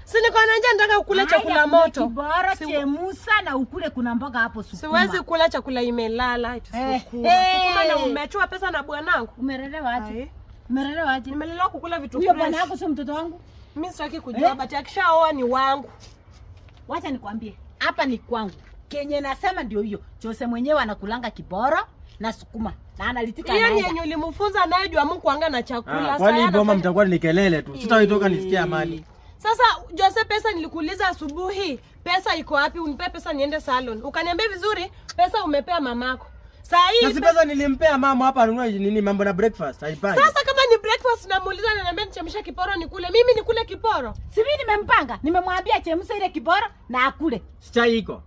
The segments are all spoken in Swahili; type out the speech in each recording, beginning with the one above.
Si niko na njaa nataka ukule chakula moto. Kiboro chemusa na ukule kuna mboga hapo sukuma. Siwezi kula chakula imelala eti sukuma. Sukuma na umechua pesa na bwanangu. Umelelewa aje? Umelelewa aje? Nimelelewa kukula vitu fresh. Huyo bwana yako sio mtoto wangu? Mimi sitaki kujua but akishaoa ni wangu. Wacha nikwambie. Hapa ni kwangu. Kenye nasema ndio hiyo. Jose mwenyewe anakulanga kiboro na sukuma. Na analitika naye. Hiyo yenye ulimfunza naye jua Mungu anga na chakula. Kwani boma mtakuwa ni kelele tu. Sitaitoka nisikie amani. Sasa Jose, pesa nilikuuliza asubuhi, pesa iko wapi? Unipe pesa niende salon. Ukaniambia vizuri, pesa umepea mamako. Sasa hii sasa pesa nilimpea mama hapa anunua nini mambo na breakfast. Haipangi. Sasa kama ni breakfast namuuliza ananiambia nichemsha kiporo nikule. Mimi nikule kiporo? Si mimi nimempanga. Nimemwambia chemsha ile kiporo na akule. Si chai iko.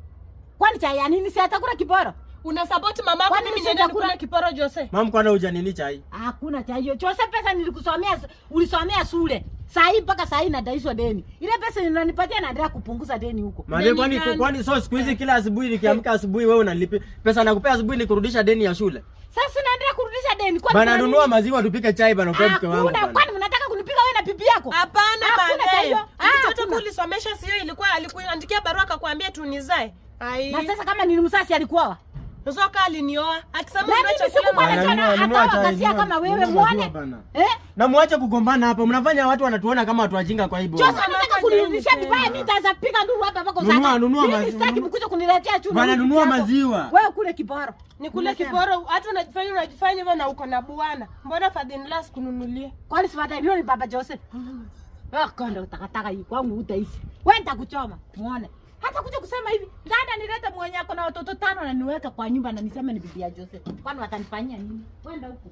Kwani chai ya nini? Si atakula kiporo. Una support mamako mimi niende nikule kiporo Jose? Mama kwana huja nini chai? Hakuna chai hiyo. Jose pesa nilikusomea ulisomea shule. Saa hii mpaka saa hii nadaishwa deni. Ile pesa ninanipatia naendelea kupunguza deni huko. Maana kwani so siku hizi kila asubuhi nikiamka asubuhi wewe unanilipa pesa nakupea asubuhi nikurudisha deni ya shule. Sasa naendelea kurudisha deni kwani bana nunua maziwa tupike chai bana kwa mke wangu. Hakuna, kwani mnataka kunipika wewe na bibi yako? Hapana bana. Mtoto kulisomesha sio alikuandikia barua akakwambia tunizae. Na sasa kama nilimsasi alikuoa? Nzoka alinioa. Akisema unaacha kama wewe muone. Na muache kugombana hapa. Mnafanya watu wanatuona kama watu wajinga kwa hivyo. Sasa nataka kunirudishia vibaya mimi nitaanza piga nduru hapa mpaka sasa. Nunua maziwa. Sitaki mkuje kuniletea chuma. Bana nunua maziwa. Wewe kule kiporo. Nikule kiporo hata unajifanya hivyo na uko na bwana. Mbona Fadhili last kununulia? Kwani sifata hivyo ni baba Jose? Konda utakataka hii kwangu utaishi. Wewe nitakuchoma. Muone. Hata kuja kusema hivi, dada nilete mwenye yako na watoto 5 na niweka kwa nyumba na niseme ni bibi ya Jose. Kwani watanifanyia nini? Kwenda huko.